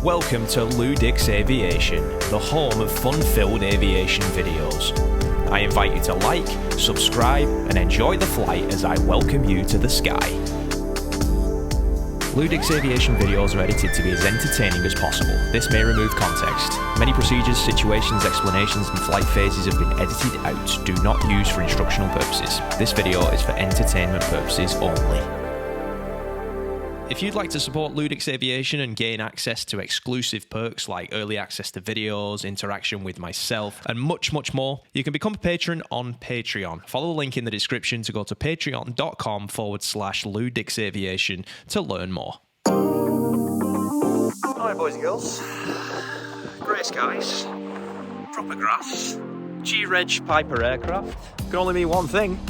Welcome to LewDix Aviation, the home of fun-filled aviation videos. I invite you to like, subscribe, and enjoy the flight as I welcome you to the sky. LewDix Aviation videos are edited to be as entertaining as possible. This may remove context. Many procedures, situations, explanations, and flight phases have been edited out. Do not use for instructional purposes. This video is for entertainment purposes only. If you'd like to support LewDix Aviation and gain access to exclusive perks like early access to videos, interaction with myself, and much, much more, you can become a patron on Patreon. Follow the link in the description to go to patreon.com/LewDix Aviation to learn more. Hi boys and girls. Grey skies, proper grass, G-Reg Piper aircraft. Can only mean one thing,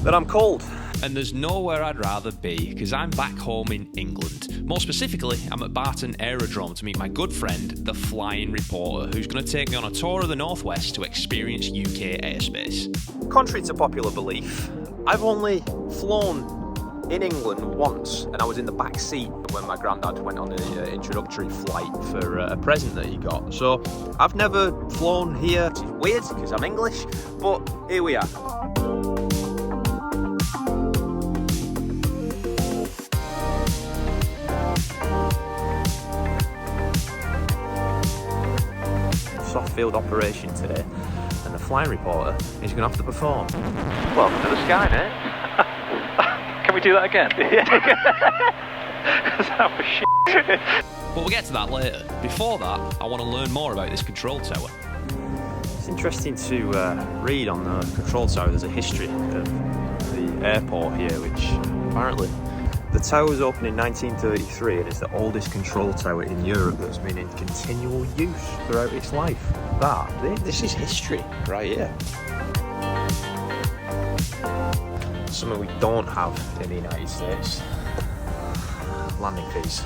that I'm cold. And there's nowhere I'd rather be, because I'm back home in England. More specifically, I'm at Barton Aerodrome to meet my good friend, the Flying Reporter, who's going to take me on a tour of the Northwest to experience UK airspace. Contrary to popular belief, I've only flown in England once, and I was in the back seat when my granddad went on an introductory flight for a present that he got. So I've never flown here, which is weird because I'm English, but here we are. Soft field operation today, and the Flying Reporter is going to have to perform. Welcome to the sky, mate. Can we do that again? That was shit. But we'll get to that later. Before that, I want to learn more about this control tower. It's interesting to read on the control tower. There's a history of the airport here, which apparently the tower was opened in 1933 and it's the oldest control tower in Europe that's been in continual use throughout its life. This is history right here. Something we don't have in the United States. Landing fees.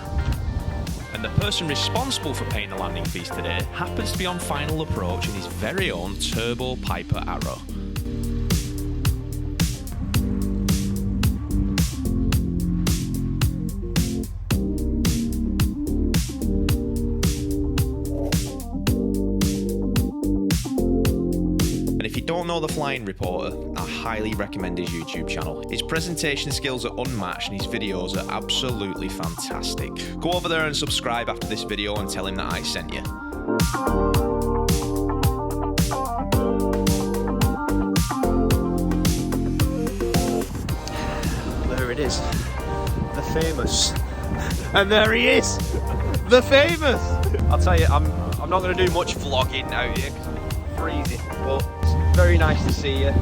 And the person responsible for paying the landing fees today happens to be on final approach in his very own Turbo Piper Arrow. If you don't know the Flying Reporter, I highly recommend his YouTube channel. His presentation skills are unmatched and his videos are absolutely fantastic. Go over there and subscribe after this video and tell him that I sent you. There it is. The famous. And there he is! The famous! I'll tell you, I'm not going to do much vlogging out here because I'm freezing, but it's very nice to see you.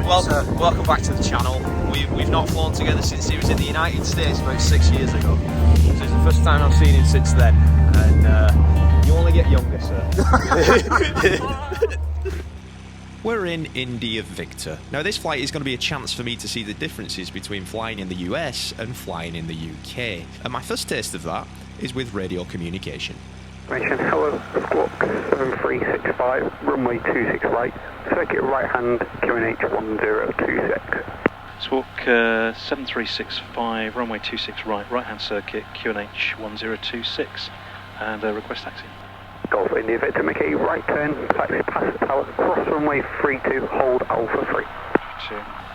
Welcome back to the channel. We've not flown together since he was in the United States about 6 years ago. So it's the first time I've seen him since then, and you only get younger, sir. We're in India Victor. Now this flight is going to be a chance for me to see the differences between flying in the US and flying in the UK. And my first taste of that is with radio communication. Hello, squawk 7365, runway 26 right, circuit right hand, QNH 1026. Squawk 7365, runway 26 right, right hand circuit, QNH 1026, and request taxi. Golf India Victor, make a right turn, taxi past the tower, cross runway 32, hold Alpha 3.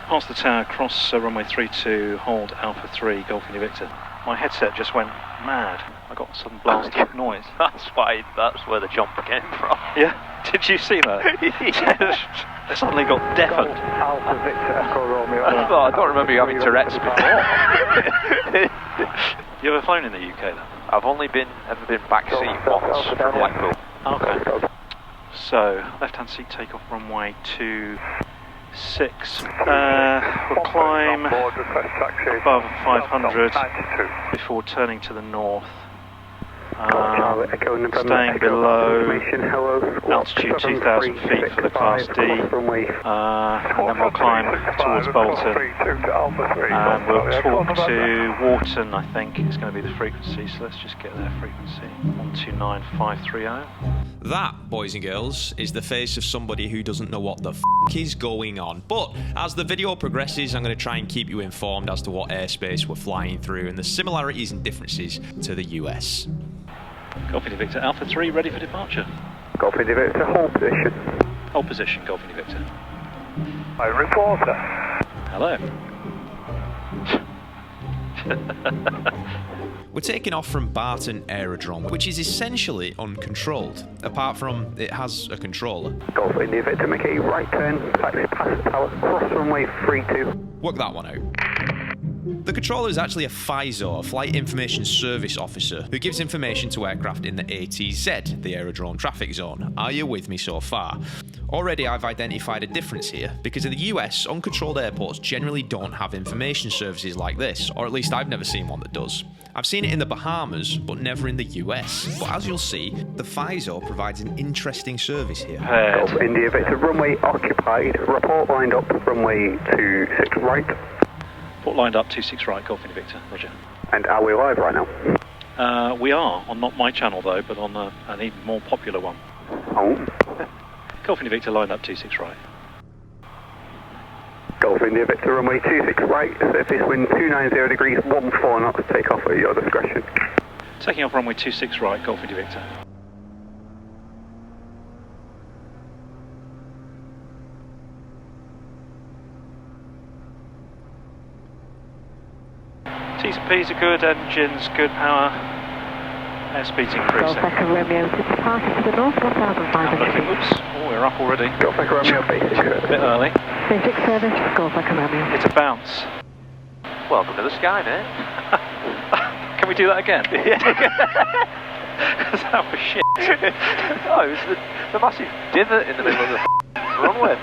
Past the tower, cross runway 32, hold Alpha 3, Golf India Victor. My headset just went mad. I got some blast of noise. That's where the jump came from. Yeah? Did you see that? It suddenly got deafened. Alpha Victor, Echo Romeo. I don't remember you having Tourette's before. You ever flown in the UK then? I've only ever been backseat once from Blackpool. Okay. So, left-hand seat takeoff runway 26. We'll climb above 500 before turning to the north. Staying below altitude 2,000 feet for the Class D, and then we'll climb towards Bolton, and we'll talk to Wharton, I think is going to be the frequency, so let's just get their frequency, 129530. That, boys and girls, is the face of somebody who doesn't know what the f*** is going on. But as the video progresses, I'm going to try and keep you informed as to what airspace we're flying through and the similarities and differences to the US. Golf India Victor, Alpha 3, ready for departure. Golf India Victor, hold position. Hold position, Golf India Victor. I reporter. Hello. We're taking off from Barton Aerodrome, which is essentially uncontrolled, apart from it has a controller. Golf India Victor, make a right turn, taxi past the tower, cross runway 32. Work that one out. The controller is actually a FISO, a Flight Information Service Officer, who gives information to aircraft in the ATZ, the Aerodrome Traffic Zone. Are you with me so far? Already I've identified a difference here, because in the US, uncontrolled airports generally don't have information services like this, or at least I've never seen one that does. I've seen it in the Bahamas, but never in the US. But as you'll see, the FISO provides an interesting service here. Golf India Victor, runway occupied, report lined up, runway 26 right. Port lined up, 26 right, Golf India Victor, roger. And are we live right now? We are, on not my channel though, but on an even more popular one. Oh. Golf India Victor, lined up, 26 right. Golf India Victor, runway 26 right, surface wind 290 degrees, 14 knots, take off at your discretion. Taking off runway 26 right, Golf India Victor. T's and P's are good, engines good, power, airspeed's increasing. Golf Echo Romeo to departure to the north, 1,500 feet. Oops, oh, we're up already. Golf Echo Romeo, basic A bit early. Basic service, Golf Echo Romeo. It's a bounce. Welcome to the sky, mate. Can we do that again? Yeah. That was shit. Oh, it was the massive divot in the middle of the runway.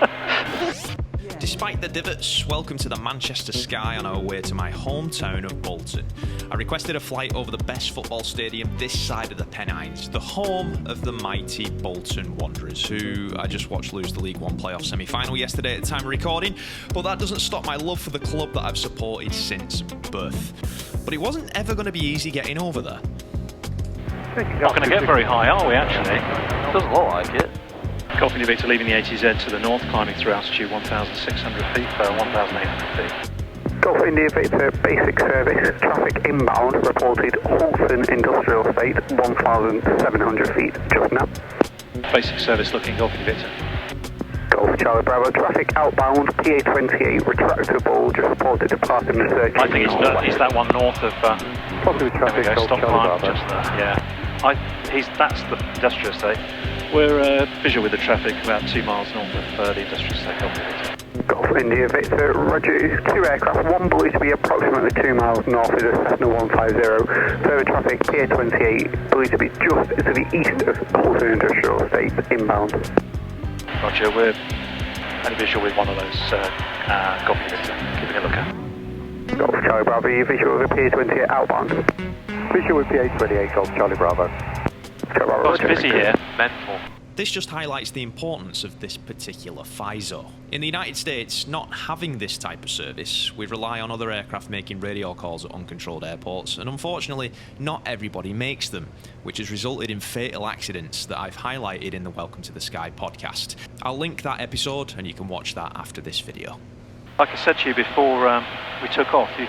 Despite the divots, welcome to the Manchester sky on our way to my hometown of Bolton. I requested a flight over the best football stadium this side of the Pennines, the home of the mighty Bolton Wanderers, who I just watched lose the League One playoff semi-final yesterday at the time of recording, but that doesn't stop my love for the club that I've supported since birth. But it wasn't ever going to be easy getting over there. Not going to get very high, are we, actually? Doesn't look like it. Golf India Victor leaving the ATZ to the north, climbing through altitude 1,600 feet, 1,800 feet. Golf India Victor, basic service, traffic inbound, reported Halton Industrial Estate, 1,700 feet just now. Basic service looking, Golf India Victor. Golf Charlie Bravo, traffic outbound, PA28, retractable, just reported departing the circuit. I think he's that one north of... Positive traffic, there we go, stop climb, just there, yeah. That's the industrial estate. We're visual with the traffic about 2 miles north of the industrial estate, Golf India Victor. Golf India Victor, roger, it's 2 aircraft, one believed to be approximately 2 miles north is a Cessna 150, further traffic PA28, believed to be just to the east of Halton Industrial Estate, inbound. Roger, we're only visual with one of those Golf India Victor, keeping a look at. Golf Charlie Bravo, you visual with PA28 outbound. Visual with PA28, Golf Charlie Bravo. Well, it's busy here. Mental. This just highlights the importance of this particular FISO. In the United States, not having this type of service, we rely on other aircraft making radio calls at uncontrolled airports, and unfortunately, not everybody makes them, which has resulted in fatal accidents that I've highlighted in the Welcome to the Sky podcast. I'll link that episode, and you can watch that after this video. Like I said to you before we took off, you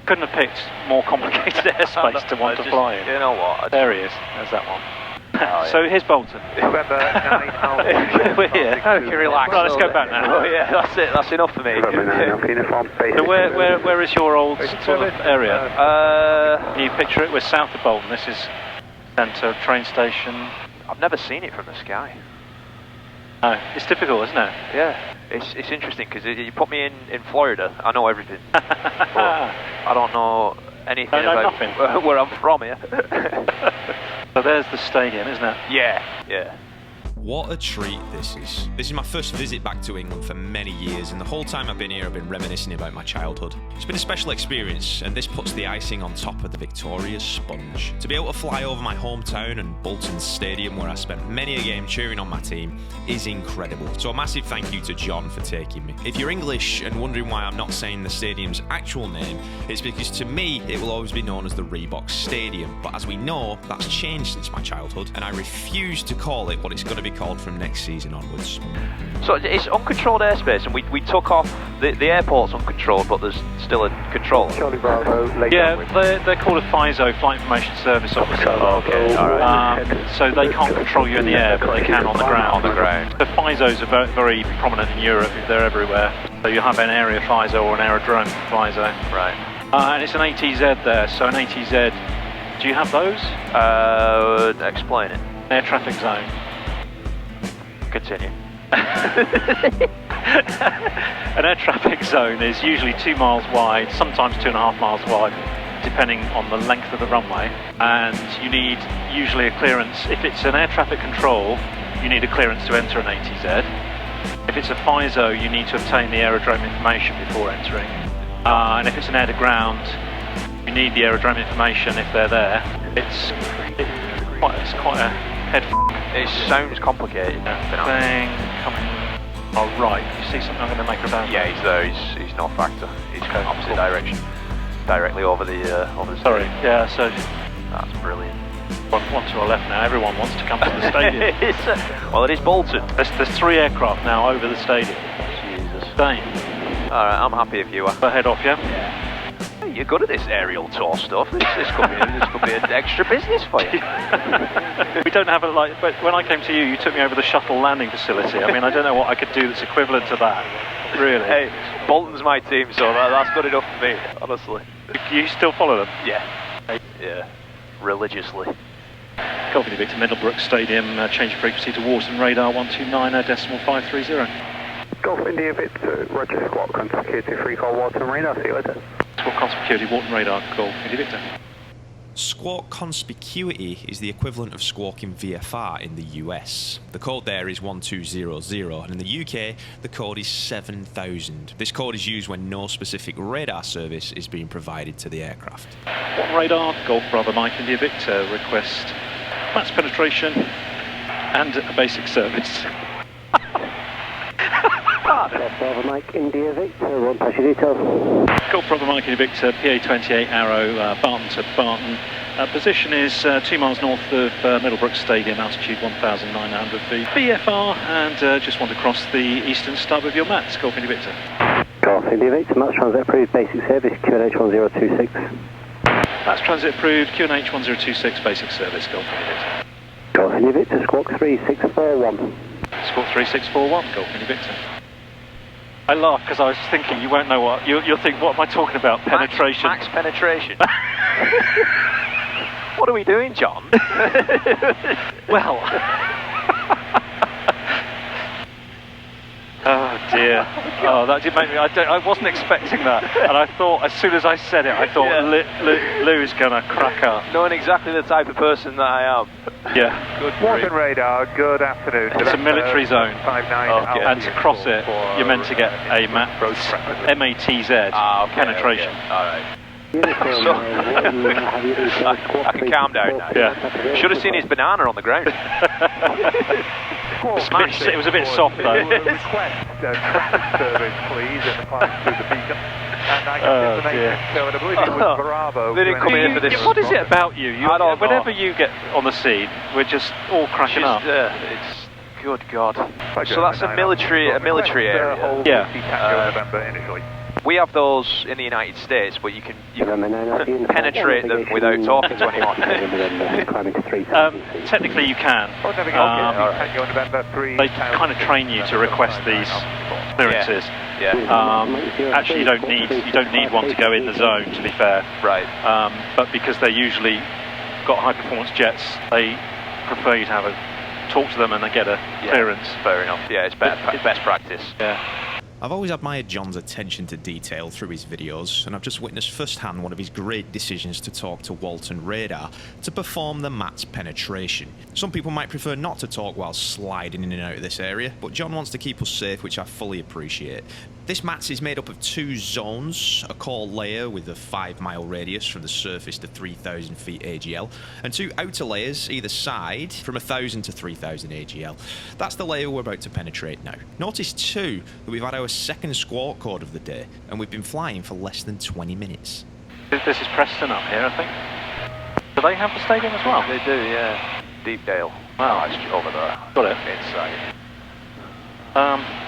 couldn't have picked more complicated airspace to want to fly in. You know what? There he is. There's that one. Oh, yeah. So here's Bolton. November 9, We're here. Okay, relax. Right, let's go back now. Oh, yeah, that's it. That's enough for me. So where is your old sort of area? Can you picture it? We're south of Bolton. This is centre train station. I've never seen it from the sky. No, it's difficult, isn't it? Yeah, it's interesting because you put me in Florida, I know everything, but I don't know anything about where I'm from here. So there's the stadium, isn't it? Yeah. What a treat this is. This is my first visit back to England for many years, and the whole time I've been here I've been reminiscing about my childhood. It's been a special experience, and this puts the icing on top of the victorious sponge. To be able to fly over my hometown and Bolton Stadium, where I spent many a game cheering on my team, is incredible. So a massive thank you to Jon for taking me. If you're English and wondering why I'm not saying the stadium's actual name, it's because to me it will always be known as the Reebok Stadium. But as we know, that's changed since my childhood, and I refuse to call it what it's going to become recalled from next season onwards. So it's uncontrolled airspace, and we took off, the airport's uncontrolled, but there's still a controller. Charlie Bravo, Yeah, they're called a FISO, Flight Information Service Officer. Okay, alright. So they can't control you in the air, but they can on the ground. The FISOs are very, very prominent in Europe, they're everywhere. So you have an area FISO or an aerodrome FISO. Right. And it's an ATZ there, so an ATZ, do you have those? Explain it. Air traffic zone. Continue. An air traffic zone is usually 2 miles wide, sometimes 2.5 miles wide, depending on the length of the runway, and you need usually a clearance. If it's an air traffic control, you need a clearance to enter an ATZ. If it's a FISO, you need to obtain the aerodrome information before entering. And if it's an air to ground, you need the aerodrome information if they're there. It's quite a head It sounds complicated. thing coming. Oh right, you see something I'm going to make about? Yeah, he's there. He's no factor. He's going opposite direction, directly over the Sorry. stadium. Yeah. So That's brilliant. one to our left now. Everyone wants to come to the stadium. Well, it is Bolton. There's 3 aircraft now over the stadium. Jesus. Dane, All right, I'm happy if you are. we'll head off, yeah. Hey, you're good at this aerial tour stuff. This could be an extra business for you. We don't have but when I came to you, you took me over the shuttle landing facility. I mean, I don't know what I could do that's equivalent to that, really. Hey, Bolton's my team, so that's good enough for me, honestly. You still follow them? Yeah. Religiously. Golf India Victor, Middlebrook Stadium, change of frequency to Wharton, radar 129.530. Golf India Victor, Roger, squawk, contact Q23, call Wharton radar, see you later. Squawk conspicuity, Wharton radar, Golf India Victor. Squawk conspicuity is the equivalent of squawking VFR in the US. The code there is 1200, and in the UK, the code is 7000. This code is used when no specific radar service is being provided to the aircraft. Wharton radar, Golf Bravo Mike India Victor, request max penetration and a basic service. Golf Bravo Mike India Victor, one pass your details. Golf Bravo Mike India Victor, PA28 Arrow, Barton to Barton. Position is 2 miles north of Middlebrook Stadium, altitude 1,900 feet. VFR, and just want to cross the eastern stub of your mats, Golf India Victor. Golf India Victor, Max Transit approved, basic service, QNH 1026. That's transit approved, QNH 1026, basic service, Golf India Victor. Golf India Victor, squawk 3641. Squawk 3641, Golf India Victor. I laugh because I was thinking you won't know what, you'll think, what am I talking about? Penetration. Max penetration. What are we doing, John? Well. Oh dear. Oh, that did make me, I wasn't expecting that. And I thought, as soon as I said it, I thought Lou's going to crack up. Knowing exactly the type of person that I am. Yeah. Good Wharton grief. radar, good afternoon. It's a military zone. 59 Okay. And to cross it, you're meant to get a MATZ penetration. Okay. All right. So, I can calm down now. Yeah. Should have seen his banana on the ground. It was a bit soft though. Request traffic service, please, in the climb through the beacon. And I got information, so I believe it was Bravo. They didn't come in for this. What is it about you? I don't know. Whenever you get on the scene, we're just all cracking up. It's good God. So that's a military area. Yeah. November initially. We have those in the United States, but you can penetrate them without talking to anyone. Technically you can. They kind of train you to request these clearances. Actually, you don't need one to go in the zone, to be fair. Right. But because they usually got high performance jets, they prefer you to have a talk to them and they get a clearance. Fair enough. Yeah, it's best practice. Yeah. I've always admired Jon's attention to detail through his videos, and I've just witnessed firsthand one of his great decisions to talk to Walton Radar to perform the MATS penetration. Some people might prefer not to talk while sliding in and out of this area, but Jon wants to keep us safe, which I fully appreciate. This MATS is made up of 2 zones, a core layer with a 5-mile radius from the surface to 3,000 feet AGL, and 2 outer layers either side from 1,000 to 3,000 AGL. That's the layer we're about to penetrate now. Notice too that we've had our second squawk code of the day, and we've been flying for less than 20 minutes. This is Preston up here, I think. Do they have the stadium as well? They do, yeah. Deepdale. Wow. Oh, it's over there. Got it. Inside.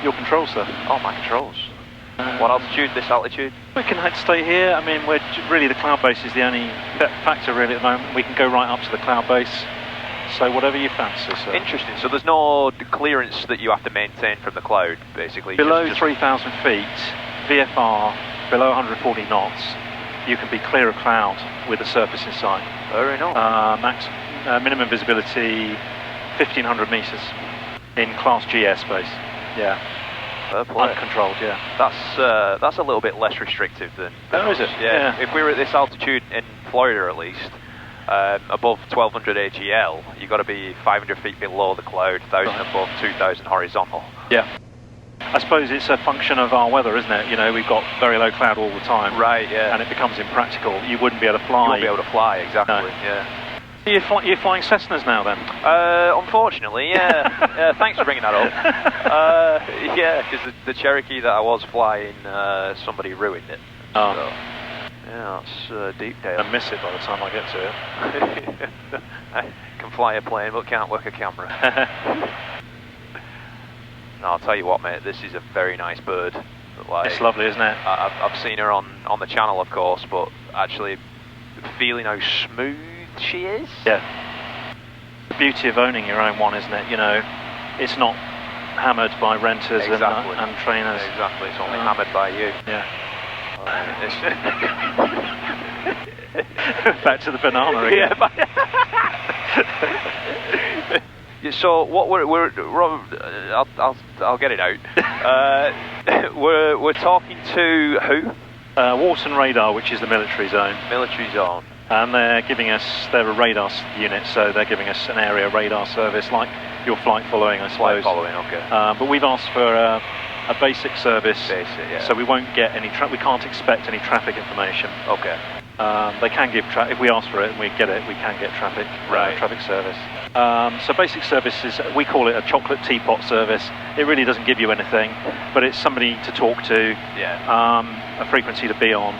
Your controls, sir. Oh, my controls. What altitude, this altitude? We can stay here. I mean, we're really, the cloud base is the only factor really at the moment. We can go right up to the cloud base. So whatever you fancy, sir. Interesting. So there's no clearance that you have to maintain from the cloud, basically? Below 3,000 feet, VFR, below 140 knots, you can be clear of cloud with the surface in sight. Very nice. Minimum visibility, 1,500 metres in Class G airspace. Yeah. Uncontrolled, yeah. That's a little bit less restrictive than... Oh, is it? Yeah. If we were at this altitude in Florida, at least, above 1,200 AGL, you've got to be 500 feet below the cloud, 1,000 above, 2,000 horizontal. Yeah. I suppose it's a function of our weather, isn't it? You know, we've got very low cloud all the time. Right, yeah. And it becomes impractical. You wouldn't be able to fly. You wouldn't be able to fly, exactly, No. yeah. You're flying Cessnas now, then? Unfortunately, yeah. Thanks for bringing that up. Yeah, because the Cherokee that I was flying, somebody ruined it. Oh. So, yeah, it's deep tail. I miss it by the time I get to it. I can fly a plane, but can't work a camera. No, I'll tell you what, mate, this is a very nice bird. Like, It's lovely, isn't it? I've seen her on the channel, of course, but actually feeling how smooth she is. Yeah. The beauty of owning your own one, isn't it? You know, it's not hammered by renters and trainers. Exactly, it's only hammered by you. Yeah. Back to the banana again. Yeah. So what I'll get it out. We're talking to who? Walton Radar, which is the military zone. Military zone. And they're a radar unit, so they're giving us an area radar service, like your flight following, I suppose. Flight following, okay. But we've asked for a basic service, yeah. so we won't get any. We can't expect any traffic information. Okay. They can give if we ask for it and we get it, we can get traffic. Right. Traffic service. So basic service is, we call it a chocolate teapot service. It really doesn't give you anything, but it's somebody to talk to. Yeah. A frequency to be on.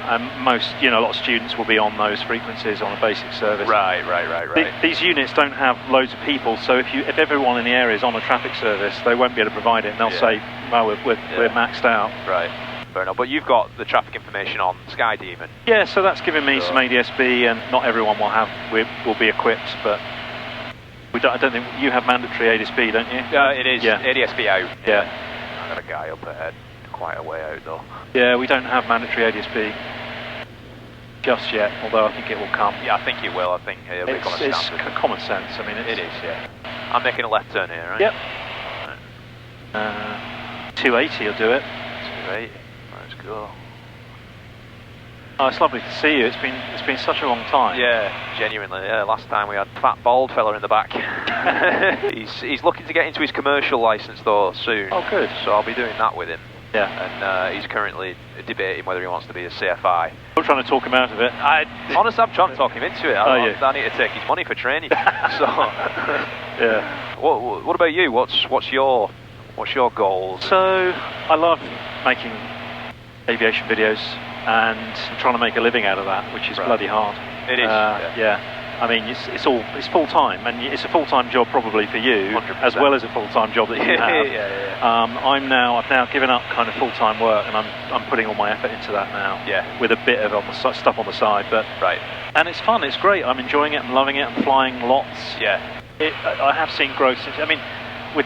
A lot of students will be on those frequencies on a basic service. Right. These units don't have loads of people, so if everyone in the area is on a traffic service, they won't be able to provide it, and they'll say, well, we're maxed out. Right. Fair enough. But you've got the traffic information on Sky Demon. Yeah, so that's given me some ADSB, and not everyone will be equipped, but I don't think you have mandatory ADSB, don't you? It is. Yeah. ADSB out. Yeah. I got a guy up ahead, quite a way out though. Yeah, we don't have mandatory ADSB just yet, although I think it will come. Yeah, I think it will. I think it'll become a standard. It's common sense. I mean, it is. Yeah. I'm making a left turn here, right? Yep. Right. 280 will do it. 280. Let's go. Oh, it's lovely to see you. It's been such a long time. Yeah, genuinely. Yeah, last time we had fat bald fella in the back. He's looking to get into his commercial license though soon. Oh, good. So I'll be doing that with him. Yeah. And he's currently debating whether he wants to be a CFI. I'm trying to talk him out of it. Honestly, I'm trying to talk him into it. I need to take his money for training. So, yeah. What about you? What's your goals? So I love making aviation videos and trying to make a living out of that, which is bloody hard. It is. Yeah. I mean, it's full time, and it's a full time job probably for you, 100%. as well as a full time job that you have. Yeah. I've now given up kind of full time work, and I'm putting all my effort into that now. Yeah. With a bit of stuff on the side, but right. And it's fun. It's great. I'm enjoying it. I'm loving it. I'm flying lots. Yeah. I have seen growth since. I mean,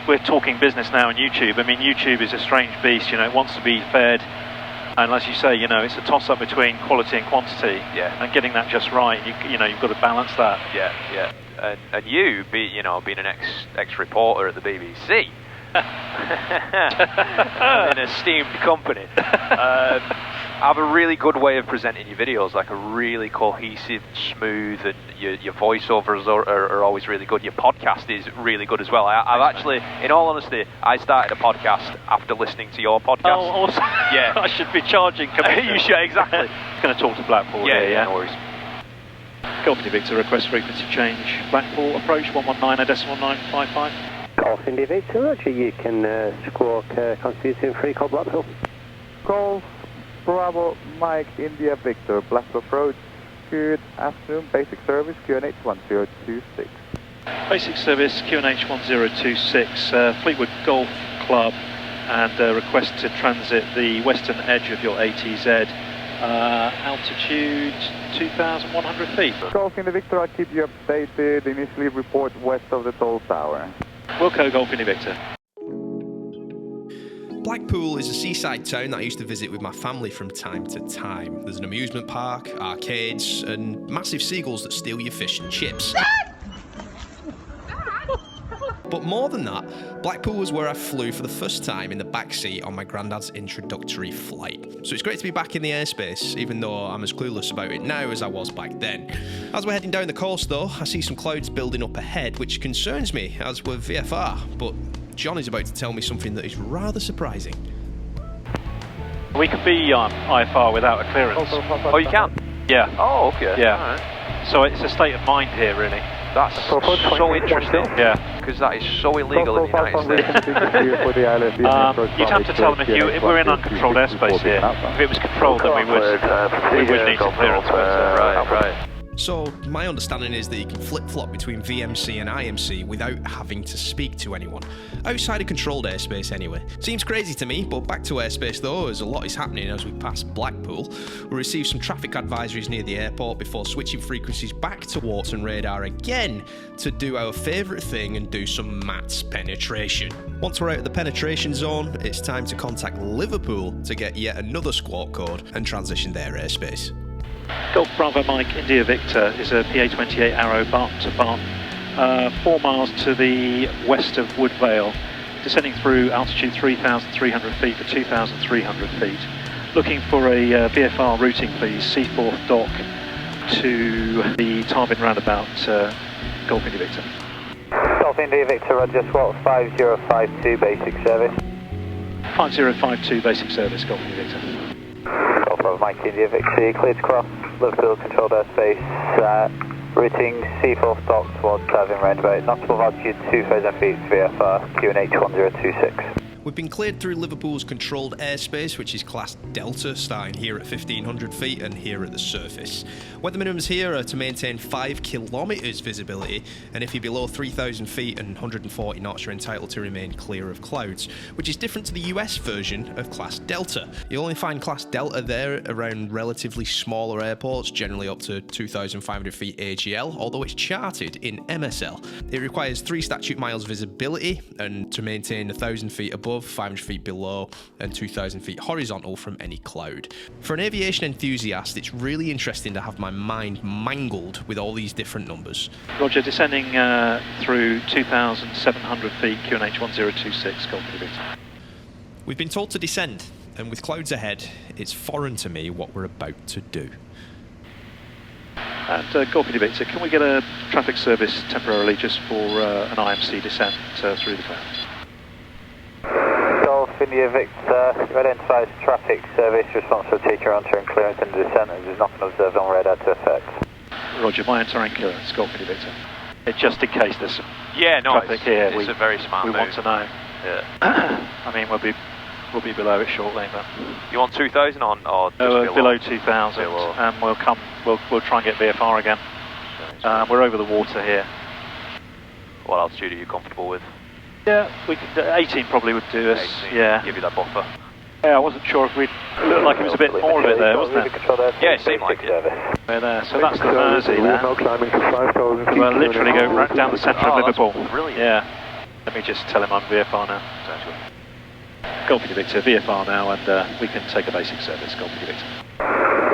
we're talking business now on YouTube. I mean, YouTube is a strange beast. You know, it wants to be fed. And as you say, you know, it's a toss-up between quality and quantity. Yeah. And getting that just right. You've got to balance that. Yeah. And you, being an ex-reporter at the BBC, an esteemed company, have a really good way of presenting your videos, like a really cohesive, smooth, and your voiceovers are always really good. Your podcast is really good as well. I've actually, in all honesty, I started a podcast after listening to your podcast. Oh, awesome. Yeah. I should be charging commission. You should, exactly. Going to talk to Blackpool here, yeah? No worries. Golf Victor, request frequency change. Blackpool approach 119.955. Golf India Victor, Roger, you can squawk constitution free call Blackpool. Golf Bravo Mike India Victor, Blackpool approach. Good afternoon, basic service, QNH 1026. Basic service, QNH 1026, Fleetwood Golf Club, and request to transit the western edge of your ATZ. Altitude 2,100 feet. Golf India Victor, I'll keep you updated. Initially report west of the toll tower. Wilco Golf India Victor. Blackpool is a seaside town that I used to visit with my family from time to time. There's an amusement park, arcades, and massive seagulls that steal your fish and chips. But more than that, Blackpool was where I flew for the first time in the backseat on my granddad's introductory flight. So it's great to be back in the airspace, even though I'm as clueless about it now as I was back then. As we're heading down the coast though, I see some clouds building up ahead, which concerns me, as with VFR, but John is about to tell me something that is rather surprising. We can be on IFR without a clearance. Oh, you can? Yeah. Oh, okay. Yeah. All right. So it's a state of mind here, really. That's so interesting. Yeah. Because that is so illegal in the United States. You'd have to tell them if we're in uncontrolled airspace here. If it was controlled, then we would need some clearance. Right. So my understanding is that you can flip-flop between VMC and IMC without having to speak to anyone. Outside of controlled airspace anyway. Seems crazy to me, but back to airspace though, as a lot is happening as we pass Blackpool. We received some traffic advisories near the airport before switching frequencies back to Wharton radar again to do our favourite thing and do some MATS penetration. Once we're out of the penetration zone, it's time to contact Liverpool to get yet another squawk code and transition their airspace. Golf Bravo Mike India Victor is a PA-28 Arrow Barton to Barton, 4 miles to the west of Wood Vale, descending through altitude 3,300 feet to 2,300 feet. Looking for a VFR routing please, C4 dock to the Tarbin roundabout, Golf India Victor. Golf India Victor, Roger, SWAT 5052 basic service. 5052 basic service, Golf India Victor. Golf Bravo Mike India Victor, cleared to cross Liverpool controlled airspace, routing C4 stock towards Tarbin roundabout, not above altitude 2,000 feet VFR, QNH 1026. We've been cleared through Liverpool's controlled airspace, which is class Delta, starting here at 1,500 feet and here at the surface. Weather minimums here are to maintain 5 kilometres visibility, and if you're below 3,000 feet and 140 knots, you're entitled to remain clear of clouds, which is different to the US version of class Delta. You'll only find class Delta there around relatively smaller airports, generally up to 2,500 feet AGL, although it's charted in MSL. It requires 3 statute miles visibility, and to maintain 1,000 feet above, 500 feet below, and 2,000 feet horizontal from any cloud. For an aviation enthusiast, it's really interesting to have my mind mangled with all these different numbers. Roger, descending through 2,700 feet, QNH 1026, Golf India Victor. We've been told to descend, and with clouds ahead, it's foreign to me what we're about to do. And Golf India Victor, can we get a traffic service temporarily just for an IMC descent through the clouds? Golf India Victor, you identifies traffic service responsible to take your entering clearance and descent as is not observed on radar to effect. Roger, my entering clearance, Golf India Victor. Just in case there's some it's traffic here, it's a very smart move. want to know. Yeah. I mean, we'll be below it shortly, but You want 2,000 on, or just below 2,000, and we'll try and get VFR again. We're over the water here. What altitude are you comfortable with? Yeah, we could. 18 probably would do us. 18, yeah, give you that buffer. Yeah, I wasn't sure if it looked like it was a bit more of it there, wasn't it? Yeah, it seemed like it. We're there. So that's the Mersey there. We'll literally go right down the centre of Liverpool. Brilliant. Yeah. Let me just tell him I'm VFR now. Sounds good. Golf India Victor, VFR now, and we can take a basic service. Golf India Victor.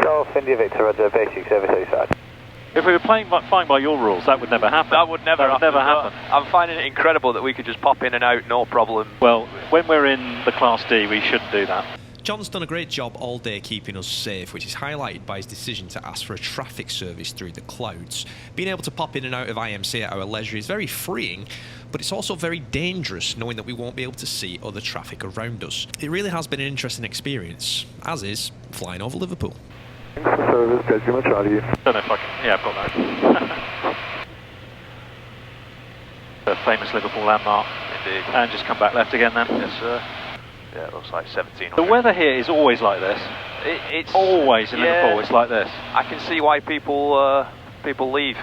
Golf India Victor, Roger, basic service outside. If we were flying by your rules, that would never happen. That would never happen. I'm finding it incredible that we could just pop in and out, no problem. Well, when we're in the Class D, we shouldn't do that. John's done a great job all day keeping us safe, which is highlighted by his decision to ask for a traffic service through the clouds. Being able to pop in and out of IMC at our leisure is very freeing, but it's also very dangerous knowing that we won't be able to see other traffic around us. It really has been an interesting experience, as is flying over Liverpool. Service, Judgment Charlie. Don't know if I can. Yeah, I've got that. The famous Liverpool landmark. Indeed. And just come back left again then. Yes, sir. Yeah, it looks like 1700. The weather here is always like this. It's always in Liverpool. It's like this. I can see why people leave.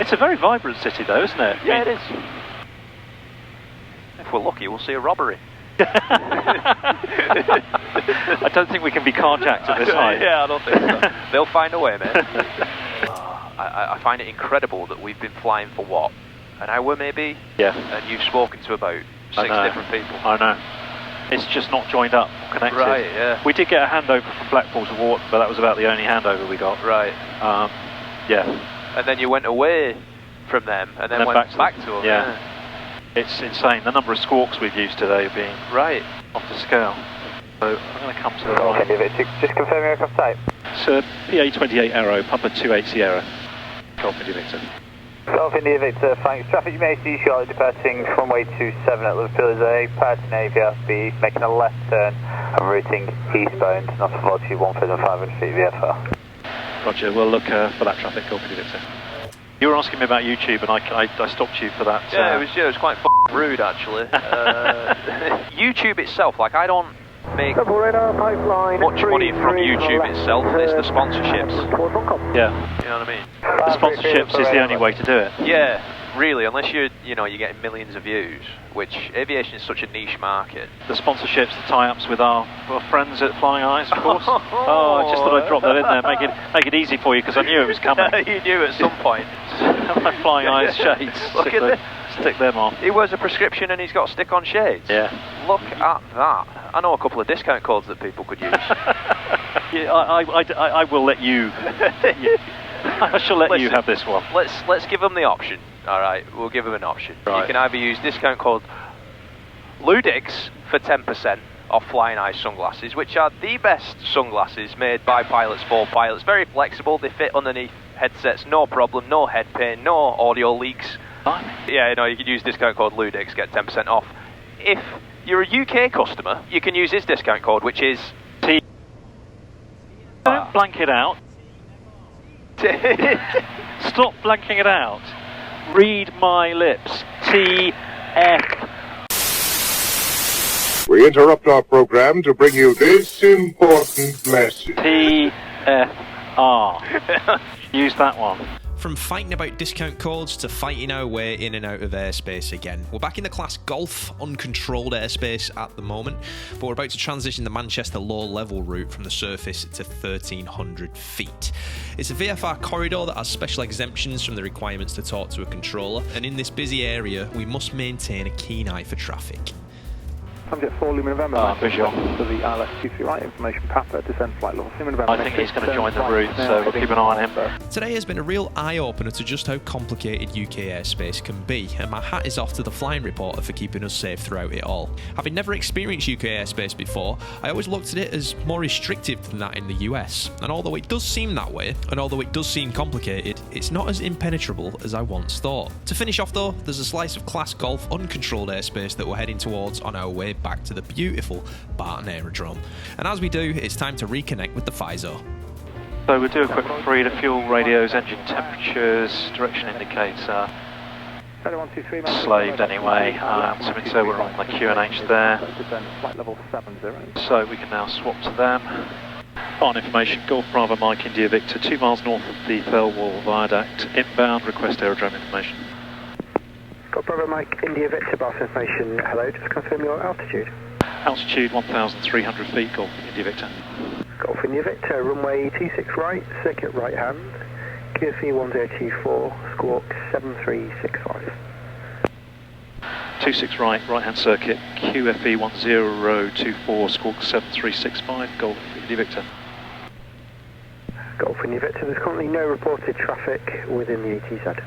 It's a very vibrant city though, isn't it? Yeah, it is. If we're lucky, we'll see a robbery. I don't think we can be carjacked at this height. Yeah, I don't think so. They'll find a way, mate. I find it incredible that we've been flying for what? An hour maybe? Yeah. And you've spoken to about 6 different people. I know. It's just not joined up, connected. Right, yeah. We did get a handover from Blackpool to Wharton, but that was about the only handover we got. Right. Yeah. And then you went away from them, and then went back to them. Yeah. It's insane. The number of squawks we've used today have been off the scale. So I'm going to come to the right. Just confirm your aircraft type. It's a PA-28 Arrow, Papa 28 Sierra. Golf India Victor. Golf India Victor, thanks. Traffic you may see shortly departing from runway 27 at Liverpool is a Parton AVRB making a left turn and routing eastbound, not for altitude 1,500 feet VFR. Roger, we'll look for that traffic, Golf India Victor. You were asking me about YouTube and I stopped you for that. Yeah, it was quite rude actually. YouTube itself, like I don't make much money from YouTube itself, it's the sponsorships. Yeah. You know what I mean? The sponsorships is the only way to do it. Yeah, really, unless you're getting millions of views, which aviation is such a niche market. The sponsorships, the tie-ups with our friends at Flying Eyes, of course. I just thought I'd drop that in there, make it easy for you, because I knew it was coming. You knew at some point. My Flying Eyes shades. Stick them on. He wears a prescription and he's got stick-on shades. Yeah. Look at that. I know a couple of discount codes that people could use. Yeah, I will let you. I shall let you have this one. Let's give them the option. All right, we'll give them an option. Right. You can either use discount code LewDix for 10% off Flying Eyes sunglasses, which are the best sunglasses made by pilots for pilots. Very flexible. They fit underneath headsets, no problem, no head pain, no audio leaks. Yeah, you can use discount code LewDix, get 10% off. If you're a UK customer, you can use his discount code, which is T. Don't blank it out. Stop blanking it out. Read my lips. TF. We interrupt our program to bring you this important message. TFR. Use that one. From fighting about discount codes to fighting our way in and out of airspace again. We're back in the class Golf, uncontrolled airspace at the moment, but we're about to transition the Manchester low-level route from the surface to 1,300 feet. It's a VFR corridor that has special exemptions from the requirements to talk to a controller, and in this busy area, we must maintain a keen eye for traffic. Subject 4 Lima November, visual. To the ILS 23 right, information Papa, descent flight level Lima November. I think he's going to join the route, so we'll keep an eye on him. Today has been a real eye-opener to just how complicated UK airspace can be, and my hat is off to the flying reporter for keeping us safe throughout it all. Having never experienced UK airspace before, I always looked at it as more restrictive than that in the US, and although it does seem that way, and although it does seem complicated, it's not as impenetrable as I once thought. To finish off though, there's a slice of class Golf uncontrolled airspace that we're heading towards on our way back to the beautiful Barton Aerodrome. And as we do, it's time to reconnect with the FISO. So we'll do a quick read of fuel radios, engine temperatures, direction indicator. Slaved anyway, so we're on the QNH there. So we can now swap to them. On information, Golf Bravo Mike India Victor, 2 miles north of the Fellwall Viaduct, inbound, request aerodrome information. Golf Bravo Mike India Victor, bus information, hello, just confirm your altitude. Altitude 1,300 feet, Golf India Victor. Golf India Victor, runway 26 right, circuit right hand, QFE 1024, squawk 7365. 26 right, right hand circuit, QFE 1024, squawk 7365, Golf India Victor. Golf India Victor, there's currently no reported traffic within the ATZ.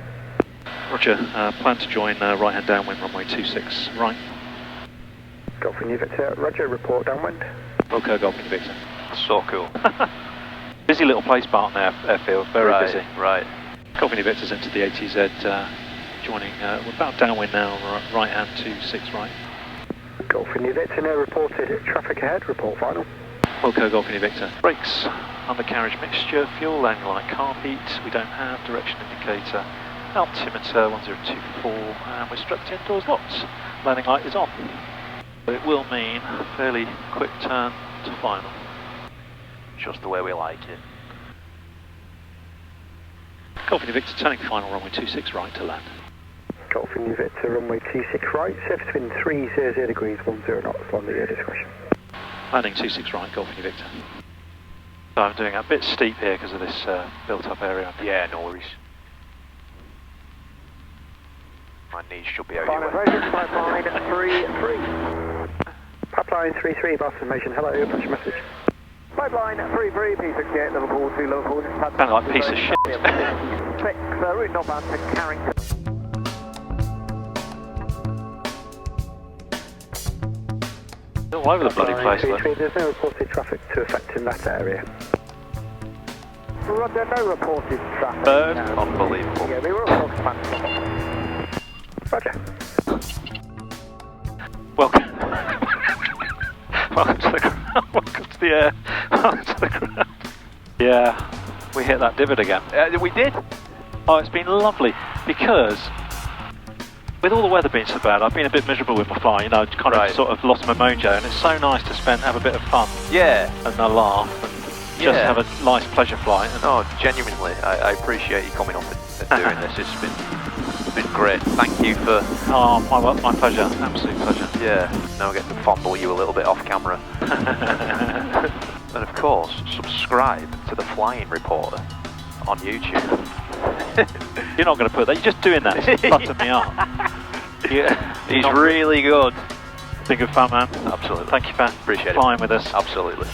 Roger, plan to join right hand downwind, runway 26 right. Golf India Victor, roger, report downwind. Okay, Golf India Victor. So cool. Busy little place, Barton Airfield, very busy. Right. Golf India Victor's into the ATZ, joining, we're about downwind now, right hand 26 right. Golf India Victor, no reported traffic ahead, report final. Okay, Golf India Victor. Brakes, undercarriage mixture, fuel, landing light, car heat, we don't have, direction indicator, altimeter 1024, and we're strapped in, doors locked. Landing light is on. It will mean a fairly quick turn to final. Just the way we like it. Golf India Victor, turning final runway 26 right to land. Golf India Victor, runway 26 right, surface wind 300 degrees, 10 knots, on your discretion. Landing 26 right, Golf India Victor. So I'm doing a bit steep here because of this built-up area. Yeah, no worries. My knees should be out Pipeline 33. Pipeline 33, Boston Information, hello, what's your message? Pipeline 33, P68, Liverpool to Liverpool. Kind of like a piece of shit. 6, route northbound to Carrington. All over the bloody place, though. There's no reported traffic to affect in that area. Roger, no reported traffic. Bird. Unbelievable. Yeah, we were all Roger. Welcome. Welcome to the ground. Welcome to the air. Welcome to the ground. Yeah, we hit that divot again. We did. Oh, it's been lovely because with all the weather being so bad, I've been a bit miserable with my fly. You know, kind of sort of lost my mojo, and it's so nice to have a bit of fun. Yeah. And a laugh, and just have a nice pleasure flight. And no, genuinely, I appreciate you coming up and doing this. It's been great. Thank you for. Oh, my pleasure. Absolute pleasure. Yeah. Now I get to fondle you a little bit off camera. And of course, subscribe to the Flying Reporter on YouTube. You're not going to put that. You're just doing that. It's butting me up. Yeah. He's really good. Been good fun, man. Absolutely. Thank you for Appreciate flying it. with us. Absolutely.